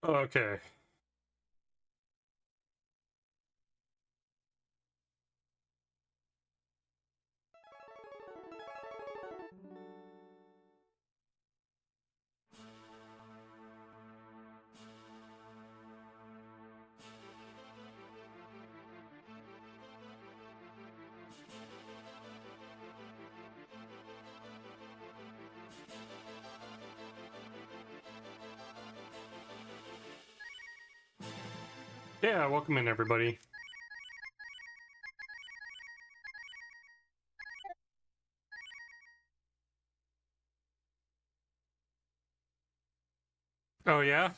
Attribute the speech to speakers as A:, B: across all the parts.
A: Okay. Yeah, welcome in, everybody. Oh, yeah?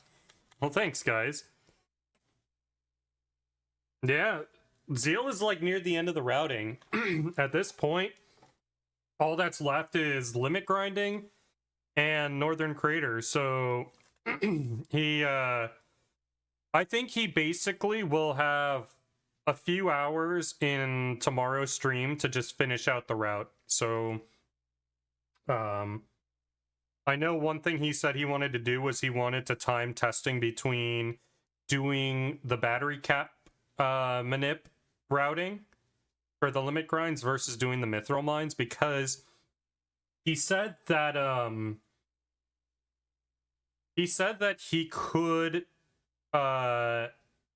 A: Well, thanks, guys. Yeah, Zeal is like near the end of the routing. At this point, all that's left is limit grinding and Northern Crater. So I think he basically will have a few hours in tomorrow's stream to just finish out the route. So I know one thing he said he wanted to do was he wanted to time testing between doing the battery cap manip routing for the limit grinds versus doing the mithril mines, because he said that he could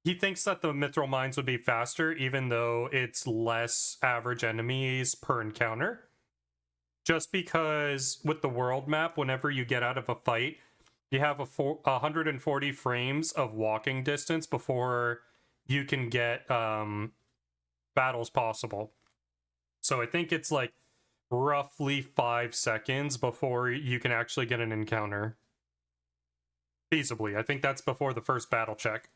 A: he thinks that the mithril mines would be faster even though it's less average enemies per encounter. Just because with the world map, whenever you get out of a fight, you have 140 frames of walking distance before you can get battles possible. So I think it's like roughly 5 seconds before you can actually get an encounter. Feasibly. I think that's before the first battle check.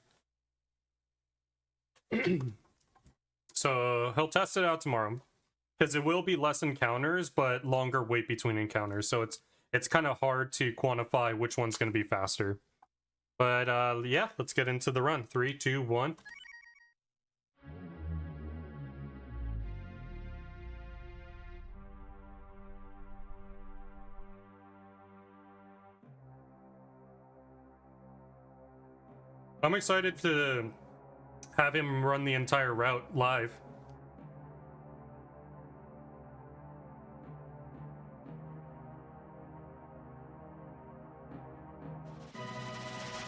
A: So he'll test it out tomorrow. Because it will be less encounters, but longer wait between encounters. So it's kind of hard to quantify which one's going to be faster. But yeah, let's get into the run. 3, 2, 1. I'm excited to have him run the entire route live.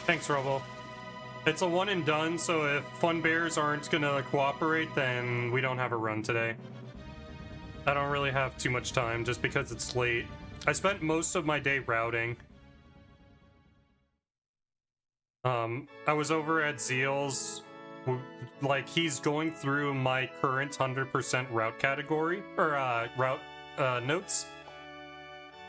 A: Thanks, Robo. It's a one and done, so if Fun Bears aren't gonna cooperate, then we don't have a run today. I don't really have too much time just because it's late. I spent most of my day routing. I was over at Zeal's, like, he's going through my current 100% route category, or route notes,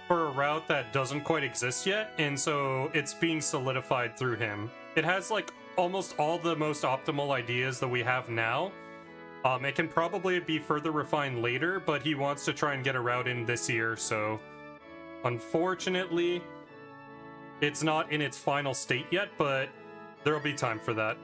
A: for a route that doesn't quite exist yet, and so it's being solidified through him. It has, like, almost all the most optimal ideas that we have now. It can probably be further refined later, but he wants to try and get a route in this year, so unfortunately, it's not in its final state yet, but there'll be time for that.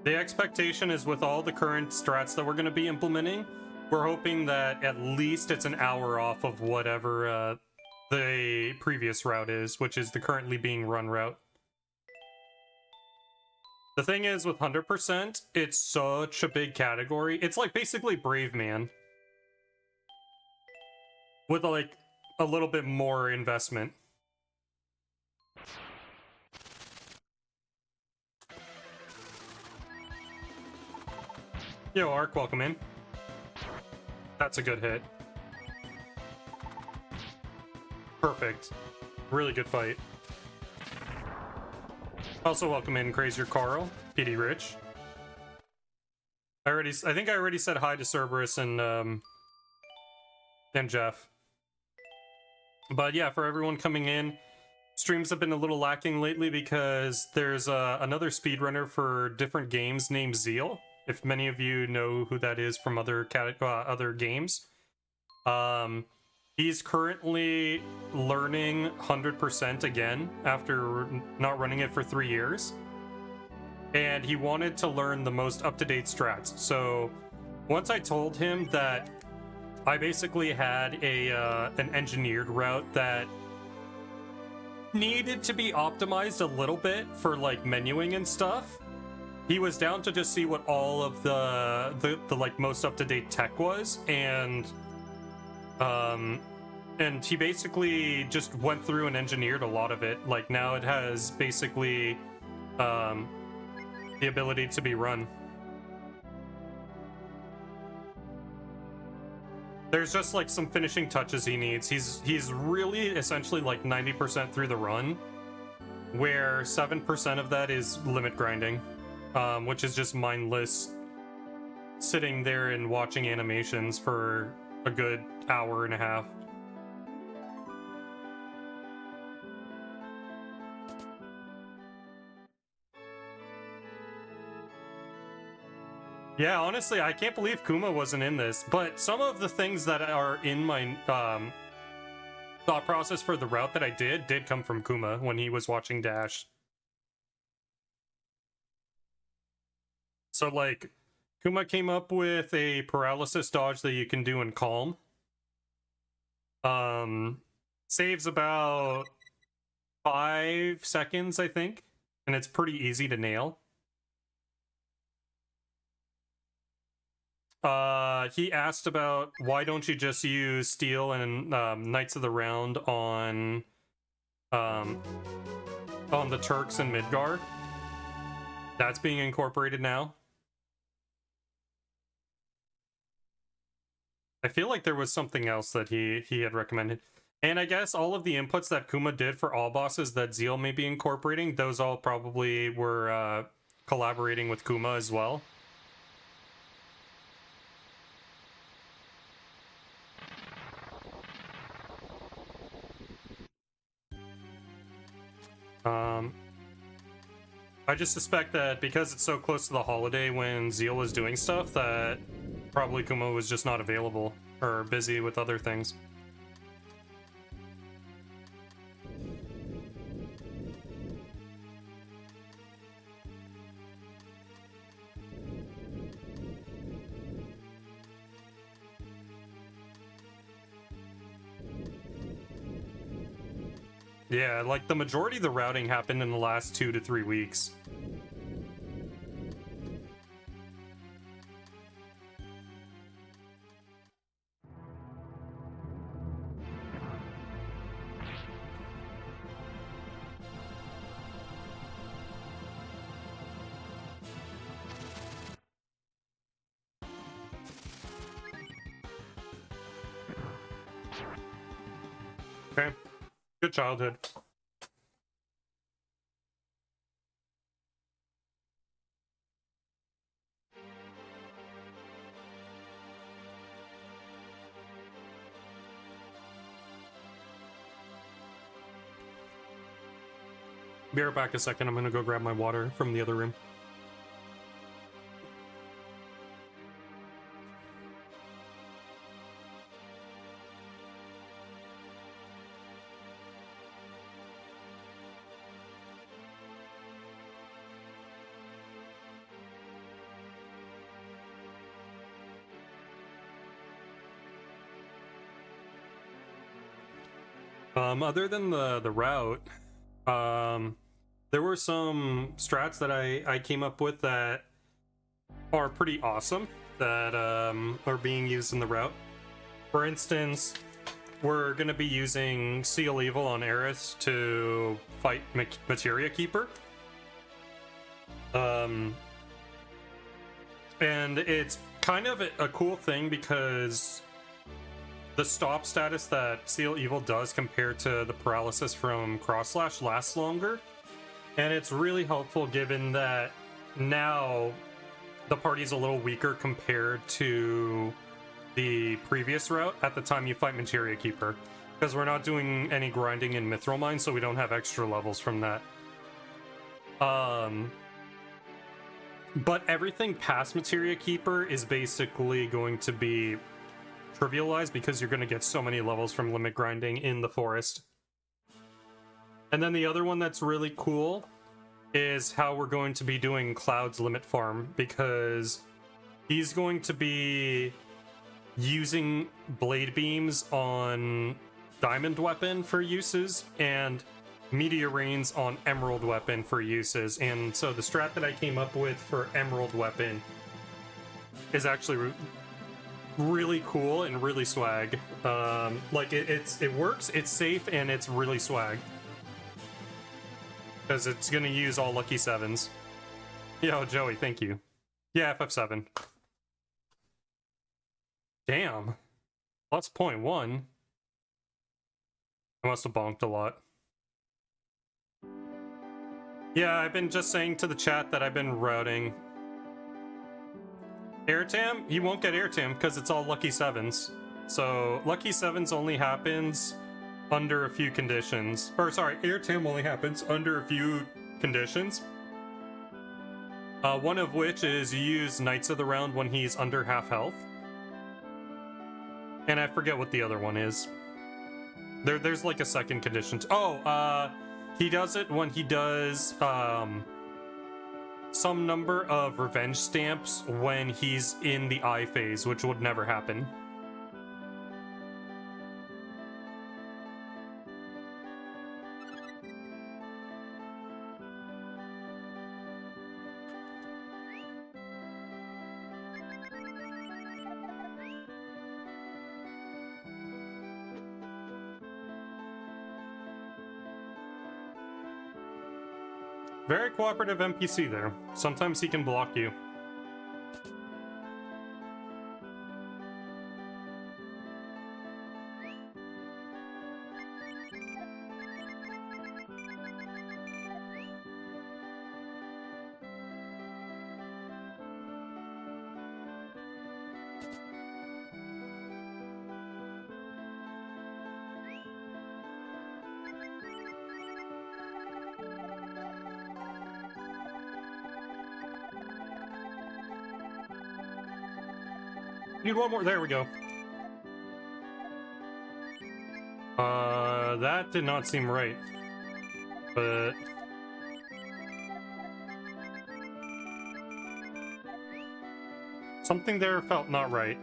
A: The expectation is with all the current strats that we're going to be implementing, we're hoping that at least it's an hour off of whatever the previous route is, which is the currently being run route. The thing is, with 100%, it's such a big category. It's like basically Brave Man. with like a little bit more investment. Yo, Ark, welcome in. That's a good hit. Perfect. Really good fight. Also welcome in Crazier Carl, PD Rich. I think I already said hi to Cerberus and Jeff. But yeah, for everyone coming in, streams have been a little lacking lately because there's another speedrunner for different games named Zeal. If many of you know who that is from other games. He's currently learning 100% again after not running it for 3 years. And he wanted to learn the most up-to-date strats. So once I told him that I basically had an engineered route that needed to be optimized a little bit for like menuing and stuff, he was down to just see what all of the like most up-to-date tech was, and he basically just went through and engineered a lot of it. Like now it has basically the ability to be run. There's just like some finishing touches he needs. He's really essentially like 90% through the run, where 7% of that is limit grinding, which is just mindless sitting there and watching animations for a good hour and a half. Yeah, honestly, I can't believe Kuma wasn't in this, but some of the things that are in my thought process for the route that I did come from Kuma when he was watching Dash. So, like, Kuma came up with a paralysis dodge that you can do in Calm. Saves about 5 seconds, I think, and it's pretty easy to nail. He asked about why don't you just use Steel and Knights of the Round on the Turks and Midgard. That's being incorporated now. I feel like there was something else that he had recommended. And I guess all of the inputs that Kuma did for all bosses that Zeal may be incorporating, those all probably were collaborating with Kuma as well. I just suspect that because it's so close to the holiday when Zeal was doing stuff, that probably Kuma was just not available or busy with other things. Yeah, like the majority of the routing happened in the last 2 to 3 weeks. Okay. Good childhood. Be right back a second. I'm gonna go grab my water from the other room. Other than the route, there were some strats that I came up with that are pretty awesome that are being used in the route. For instance, we're gonna be using Seal Evil on Eris to fight Materia Keeper. And it's kind of a cool thing because the stop status that Seal Evil does compared to the paralysis from Cross Slash lasts longer. And it's really helpful given that now the party's a little weaker compared to the previous route at the time you fight Materia Keeper. Because we're not doing any grinding in Mithril Mine, so we don't have extra levels from that. But everything past Materia Keeper is basically going to be trivialized because you're going to get so many levels from limit grinding in the forest. And then the other one that's really cool is how we're going to be doing Cloud's limit farm, because he's going to be using blade beams on Diamond Weapon for uses and Meteor Rains on Emerald Weapon for uses. And so the strat that I came up with for Emerald Weapon is actually really cool and really swag. Like it works, it's safe, and it's really swag. Because it's gonna use all lucky 7s. Yo, Joey, thank you. Yeah, FF7. Damn. Plus 0.1. I must have bonked a lot. Yeah, I've been just saying to the chat that I've been routing. Airtam? You won't get Airtam because it's all lucky 7s. So, lucky 7s only happens under a few conditions. Or, sorry, Airtam only happens under a few conditions. One of which is you use Knights of the Round when he's under half health. And I forget what the other one is. There's like a second condition. He does it when he does some number of revenge stamps when he's in the I phase, which would never happen. Very cooperative NPC there. Sometimes he can block you. Need one more. There we go. That did not seem right. But something there felt not right.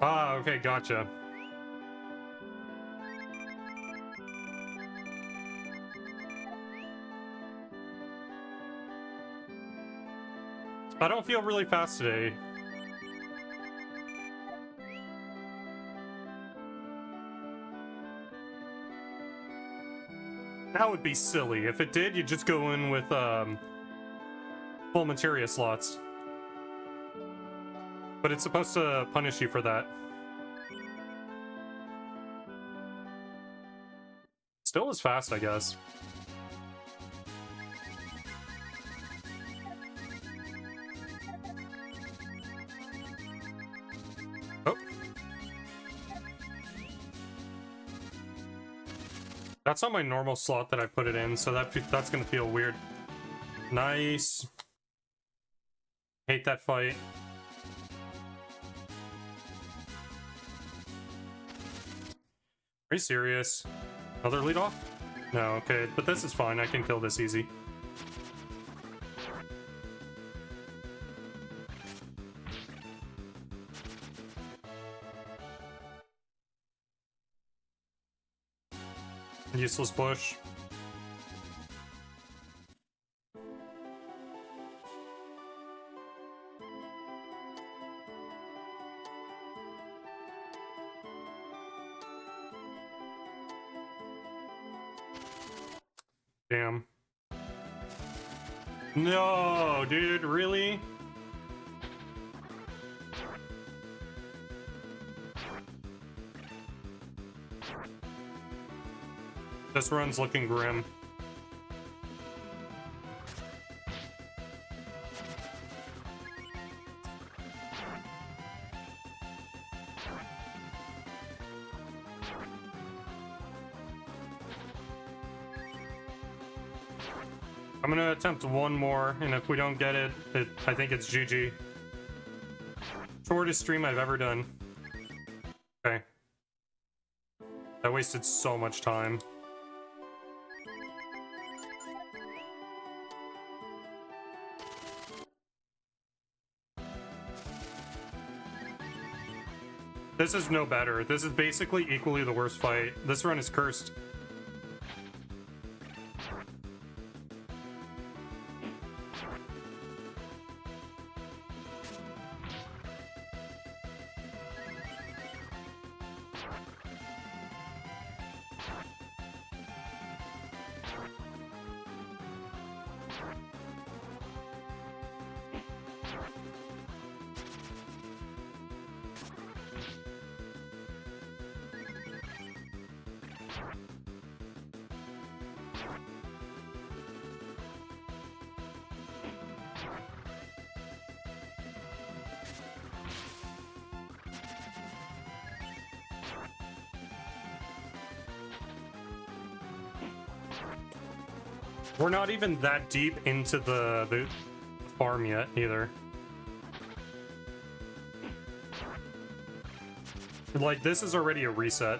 A: Ah, okay, gotcha. I don't feel really fast today. That would be silly. If it did, you'd just go in with full materia slots. But it's supposed to punish you for that. Still is fast, I guess. That's not my normal slot that I put it in, so that's gonna feel weird. Nice. Hate that fight. Are you serious? Another lead off? No, okay, but this is fine. I can kill this easy. Useless bush. Damn. No, dude, really? This run's looking grim. I'm gonna attempt one more, and if we don't get it, I think it's GG. Shortest stream I've ever done. Okay. I wasted so much time. This is no better. This is basically equally the worst fight. This run is cursed. We're not even that deep into the farm yet, either. Like, this is already a reset.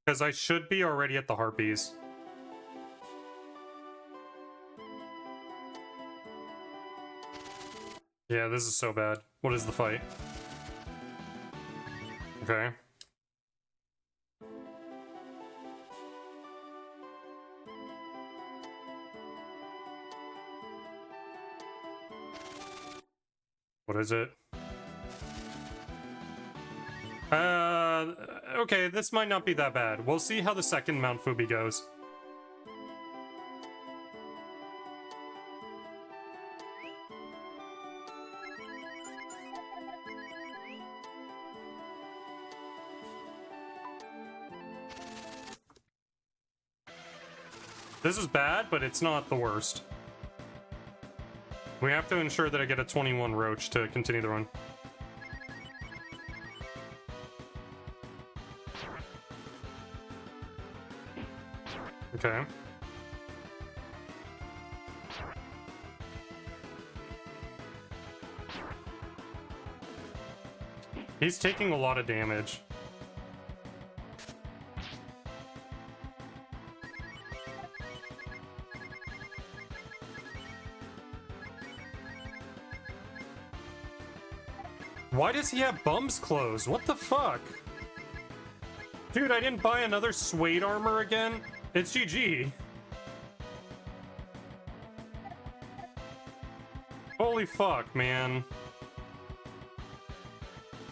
A: Because I should be already at the Harpies. Yeah, this is so bad. What is the fight? Okay. What is it? Okay, this might not be that bad. We'll see how the second Mount Fubi goes. This is bad, but it's not the worst. We have to ensure that I get a 21 Roach to continue the run. Okay. He's taking a lot of damage. Why does he have bums clothes? What the fuck? Dude, I didn't buy another suede armor again? It's GG. Holy fuck, man.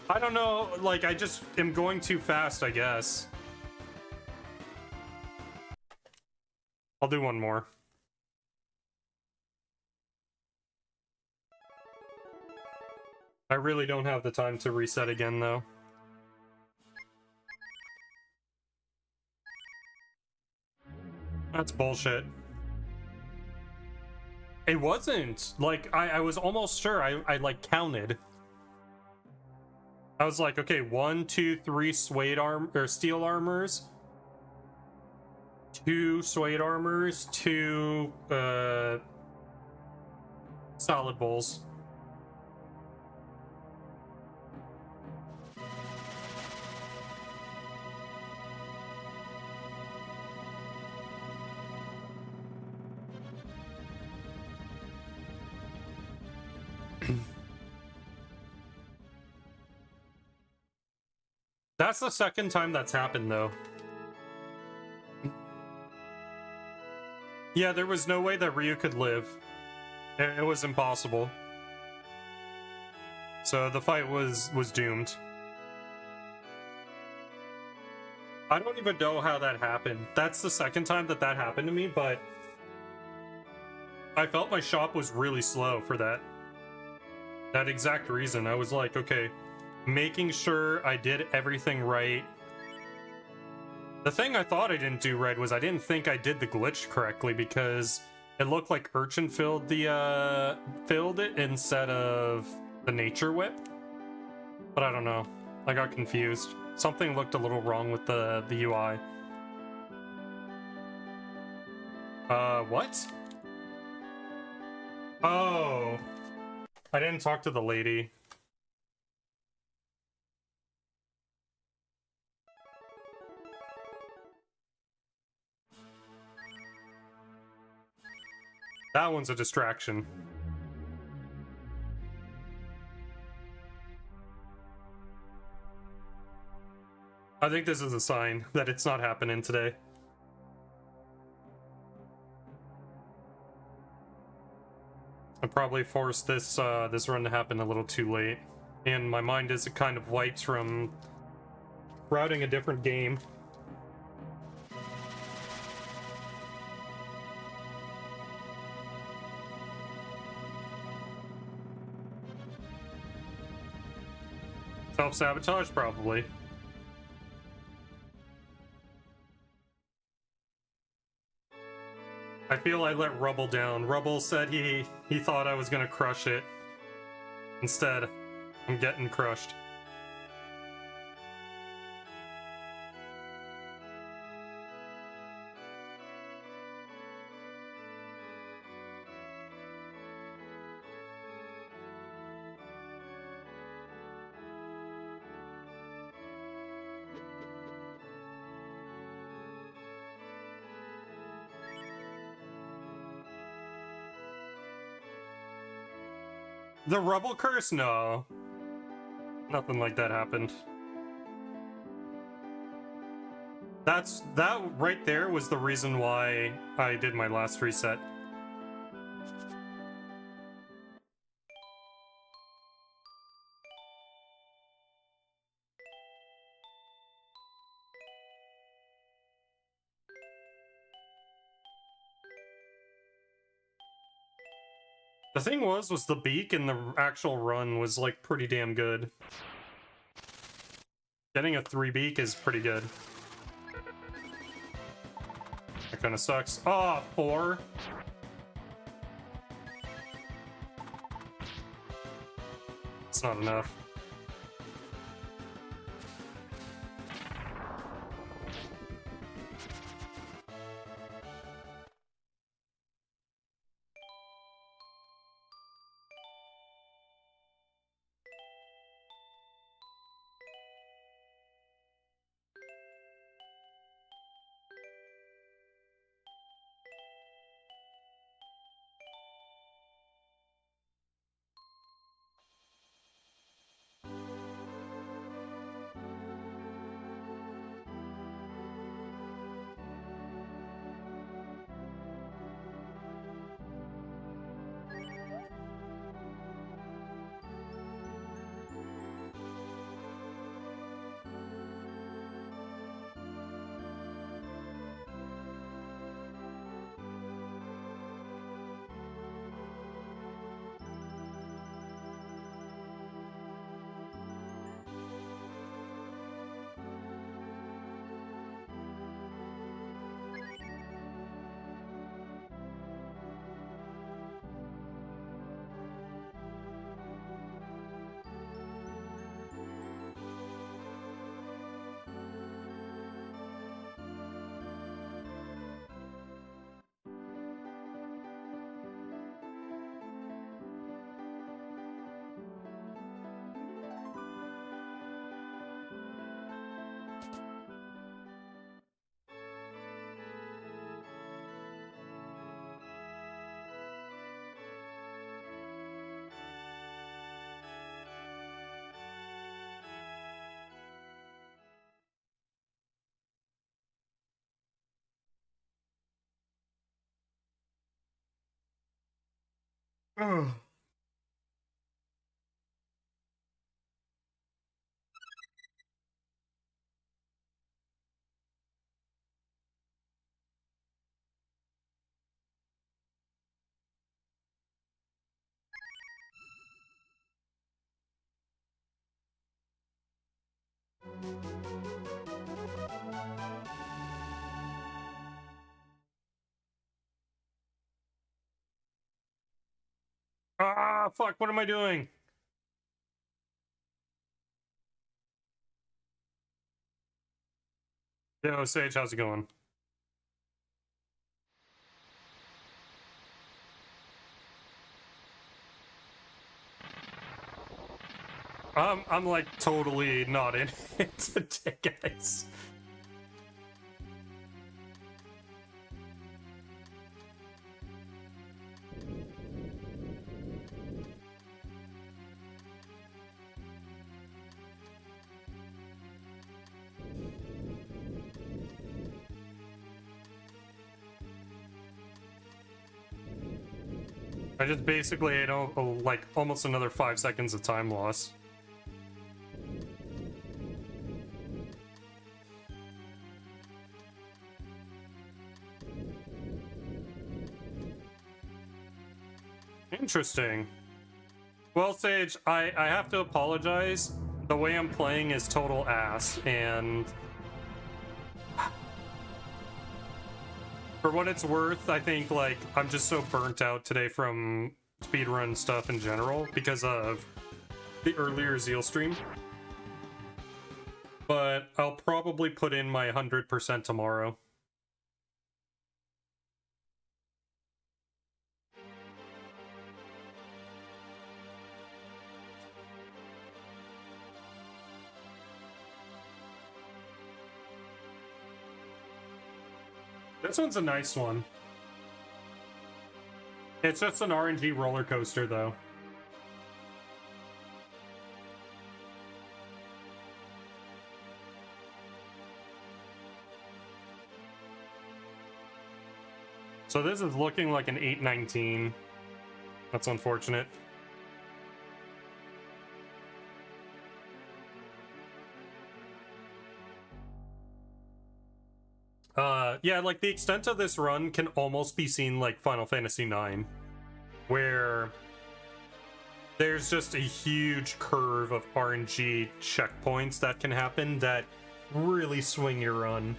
A: I don't know, like, I just am going too fast, I guess. I'll do one more. I really don't have the time to reset again, though. That's bullshit. It wasn't. Like, I was almost sure. I like counted. I was like, okay, 1, 2, 3 suede arm or steel armors. 2 suede armors, 2 solid bowls. That's the second time that's happened, though. Yeah, there was no way that Ryu could live. It was impossible. So the fight was doomed. I don't even know how that happened. That's the second time that happened to me, but I felt my shop was really slow for that exact reason. I was like, okay, making sure I did everything right. The thing I thought I didn't do right was I didn't think I did the glitch correctly, because it looked like Urchin filled it instead of the Nature Whip. But I don't know. I got confused. Something looked a little wrong with the UI. What? Oh. I didn't talk to the lady. That one's a distraction. I think this is a sign that it's not happening today. I probably forced this this run to happen a little too late, and my mind is kind of wiped from routing a different game. Self-sabotage, probably. I feel I let Rubble down. Rubble said he thought I was gonna crush it. Instead, I'm getting crushed. The Rubble curse? No. Nothing like that happened. That right there was the reason why I did my last reset. The thing was the beak and the actual run was like pretty damn good. Getting a 3 beak is pretty good. That kind of sucks. Oh, 4? It's not enough. Ugh. Ah, fuck, what am I doing? Yo, Sage, how's it going? I'm like totally not in it today, guys. I just basically, you know, like almost another 5 seconds of time loss. Interesting. Well, Sage, I have to apologize. The way I'm playing is total ass, and for what it's worth, I think, like, I'm just so burnt out today from speedrun stuff in general because of the earlier Zeal stream. But I'll probably put in my 100% tomorrow. This one's a nice one. It's just an RNG roller coaster, though. So this is looking like an 819. That's unfortunate. Yeah, like the extent of this run can almost be seen like Final Fantasy IX, where there's just a huge curve of RNG checkpoints that can happen that really swing your run.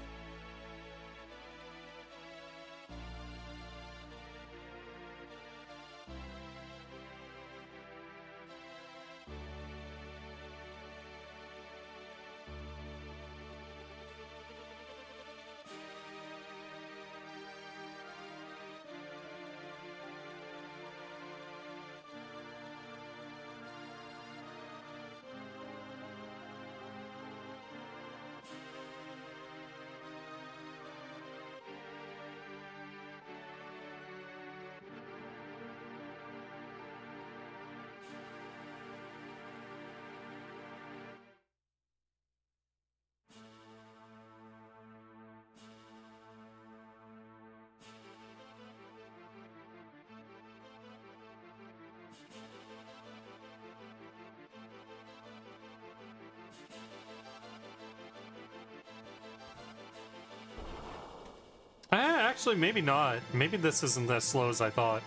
A: Actually, maybe not. Maybe this isn't as slow as I thought.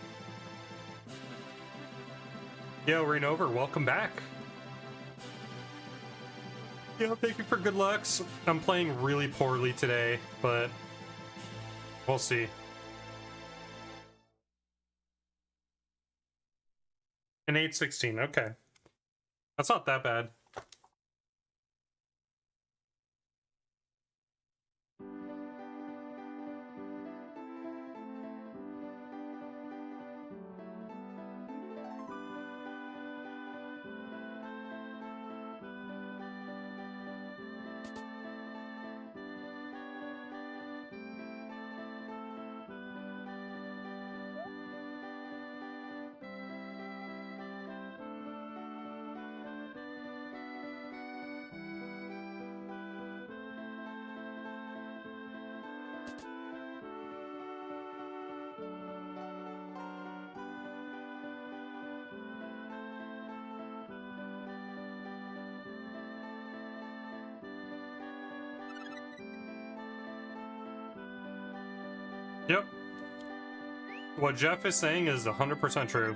A: Yo, Rainover, welcome back. Yo, thank you for good lucks. I'm playing really poorly today, but we'll see. An 816, okay. That's not that bad. Yep. What Jeff is saying is 100% true.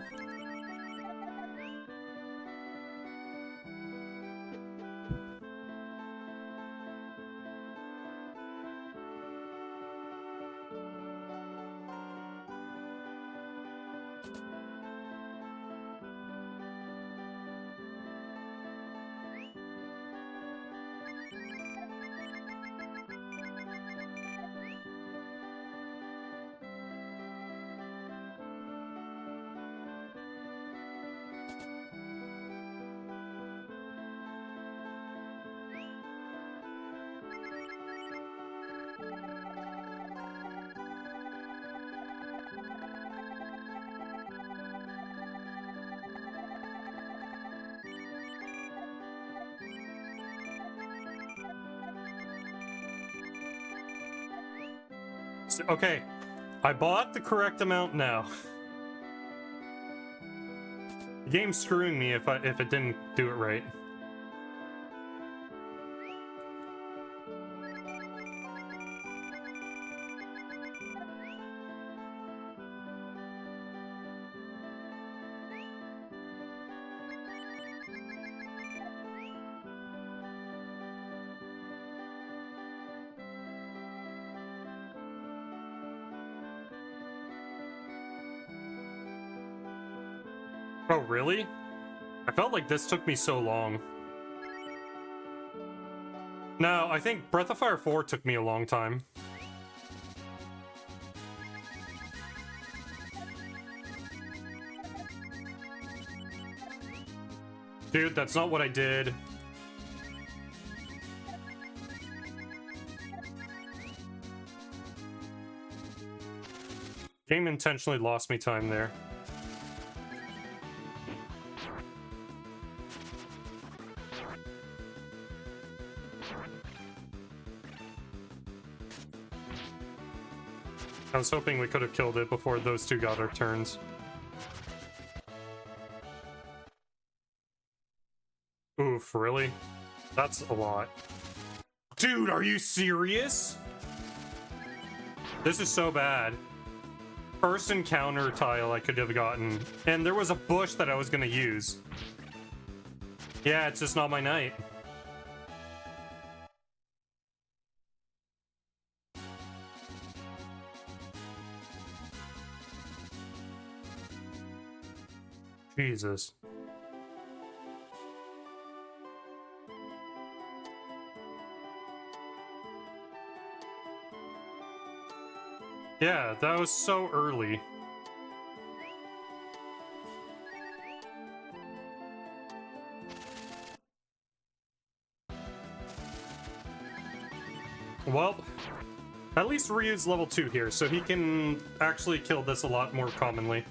A: Okay, I bought the correct amount now. The game's screwing me if it didn't do it right. Oh, really? I felt like this took me so long. No, I think Breath of Fire 4 took me a long time. Dude, that's not what I did. Game intentionally lost me time there. I was hoping we could have killed it before those two got our turns. Oof, really? That's a lot. Dude, are you serious? This is so bad. First encounter tile I could have gotten. And there was a bush that I was gonna use. Yeah, it's just not my night. Jesus. Yeah, that was so early. Well, at least Ryu's level 2 here, so he can actually kill this a lot more commonly.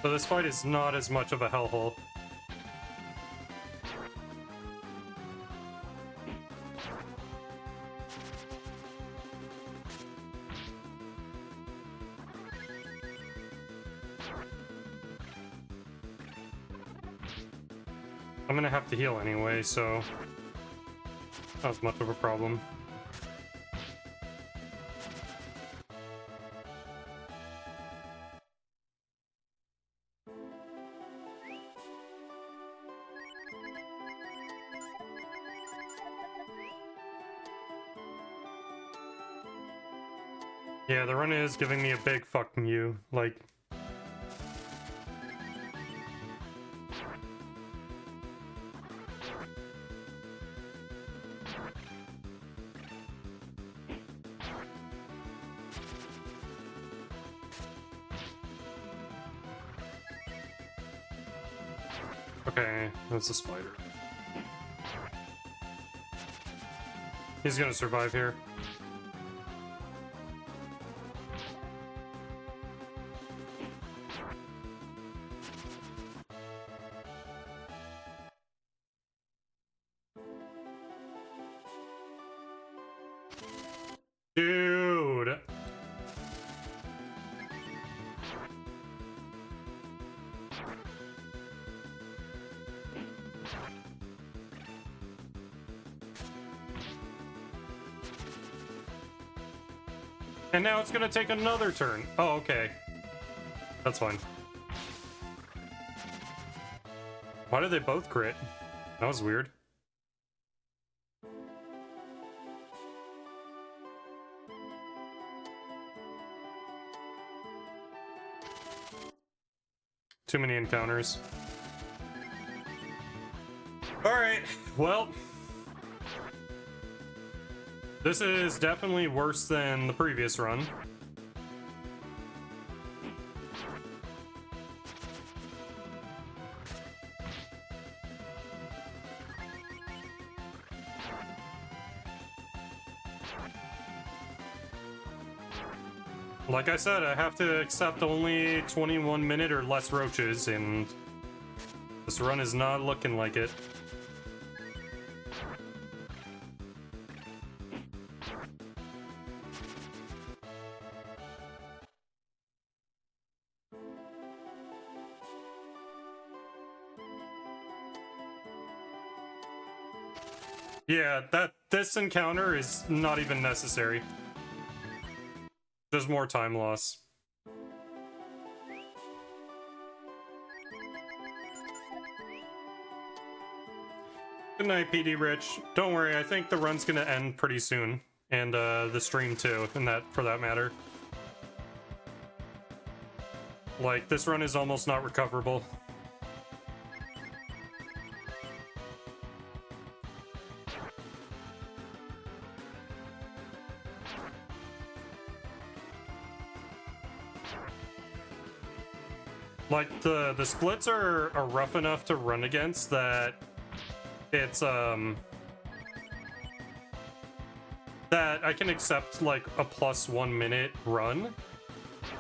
A: So this fight is not as much of a hellhole. I'm gonna have to heal anyway, so not as much of a problem. Yeah, the run is giving me a big fucking you, like... Okay, that's a spider. He's gonna survive here. Dude! And now it's gonna take another turn. Oh, okay. That's fine. Why did they both crit? That was weird. Too many encounters. Alright, well... This is definitely worse than the previous run. Like I said, I have to accept only 21 minute or less roaches, and this run is not looking like it. Yeah, this encounter is not even necessary. Just more time loss. Good night, PD Rich. Don't worry, I think the run's gonna end pretty soon. And the stream too, for that matter. Like, this run is almost not recoverable. Like, the splits are rough enough to run against that it's, that I can accept, like, a +1 minute run,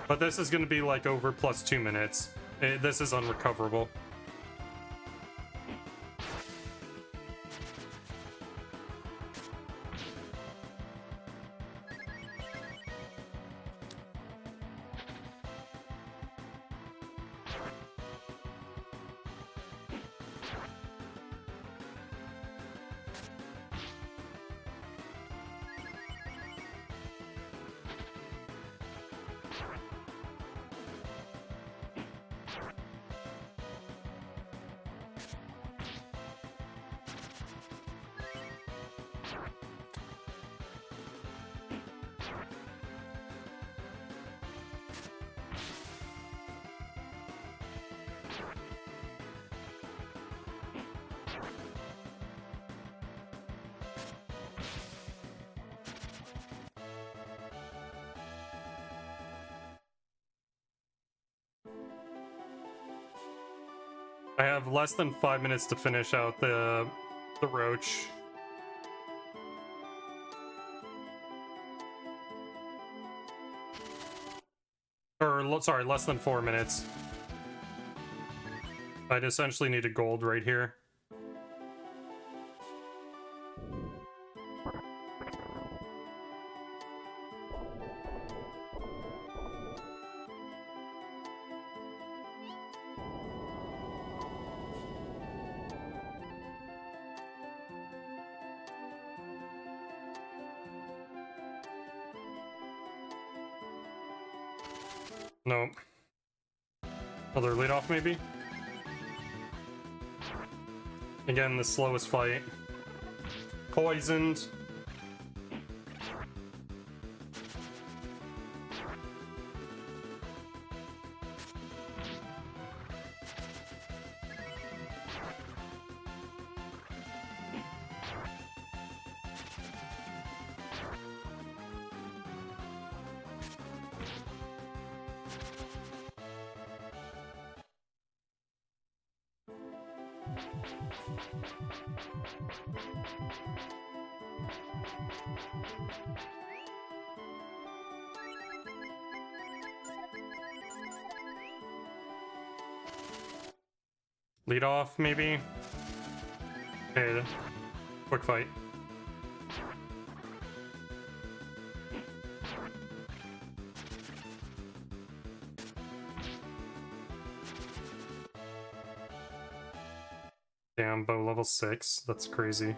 A: but this is gonna be, like, over +2 minutes. This is unrecoverable. I have less than 5 minutes to finish out the roach. Or, sorry, less than 4 minutes. I'd essentially need a gold right here. No. Other lead off, maybe? Again, the slowest fight. Poisoned. Lead off, maybe? Okay, quick fight. Damn, bow level 6. That's crazy.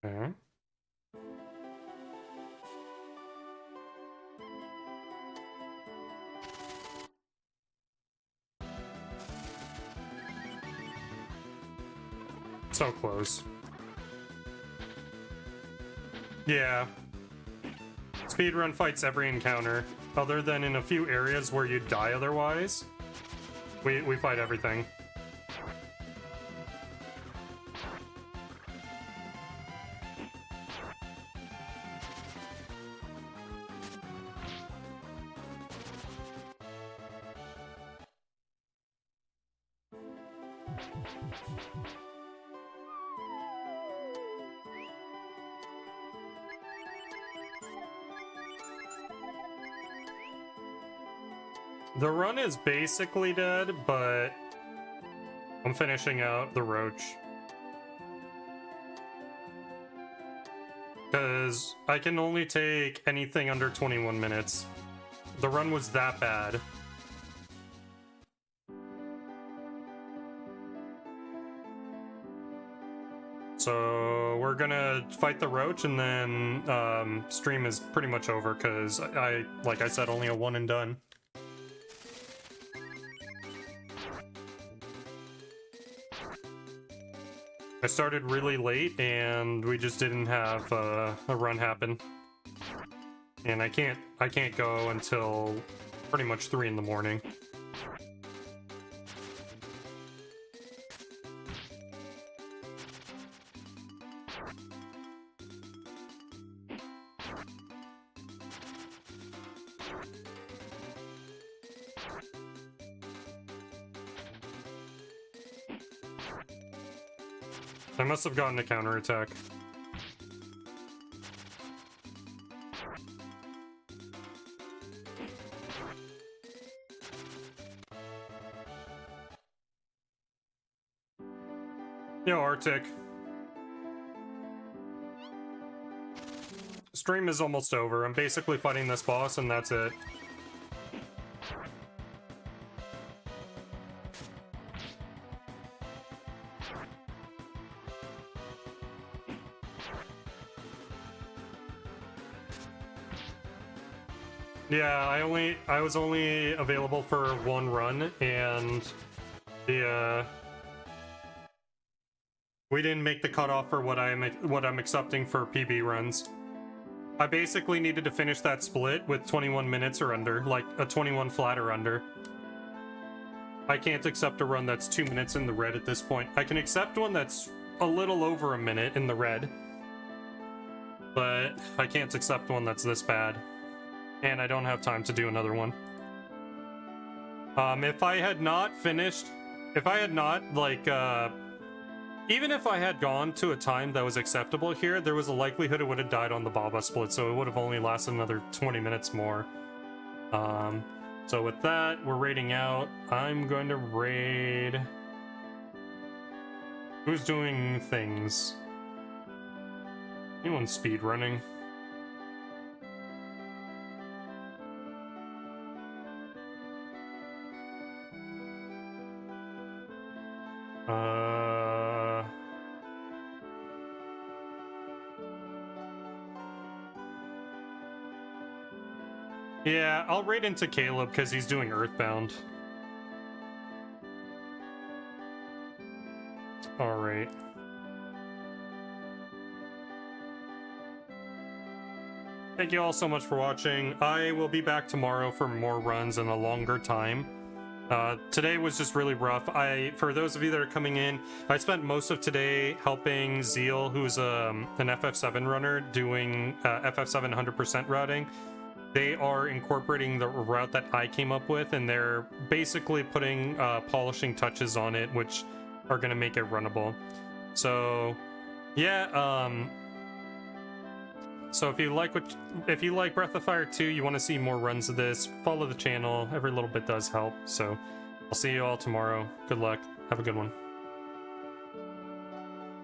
A: Okay. So close. Yeah. Speedrun fights every encounter, other than in a few areas where you die otherwise. We fight everything. The run is basically dead, but I'm finishing out the roach. Because I can only take anything under 21 minutes. The run was that bad. So we're gonna fight the roach, and then stream is pretty much over because like I said, only a one and done. I started really late and we just didn't have a run happen. And I can't go until pretty much 3 in the morning. I must have gotten a counterattack. Yo, Arctic. Stream is almost over. I'm basically fighting this boss and that's it. Yeah, I was only available for one run, and the we didn't make the cutoff for what I'm accepting for PB runs. I basically needed to finish that split with 21 minutes or under, like a 21 flat or under. I can't accept a run that's 2 minutes in the red at this point. I can accept one that's a little over a minute in the red, but I can't accept one that's this bad. And I don't have time to do another one. If I had not finished, even if I had gone to a time that was acceptable here, there was a likelihood it would have died on the Baba split, so it would have only lasted another 20 minutes more. So with that, we're raiding out. I'm going to raid... Who's doing things? Anyone speedrunning? Yeah, I'll raid into Caleb because he's doing Earthbound. Alright. Thank you all so much for watching. I will be back tomorrow for more runs and a longer time. Today was just really rough. For those of you that are coming in, I spent most of today helping Zeal, who's an FF7 runner, doing FF7 100% routing. They are incorporating the route that I came up with, and they're basically putting polishing touches on it, which are going to make it runnable. So, yeah. So if you like Breath of Fire 2, you want to see more runs of this, follow the channel. Every little bit does help. So I'll see you all tomorrow. Good luck. Have a good one.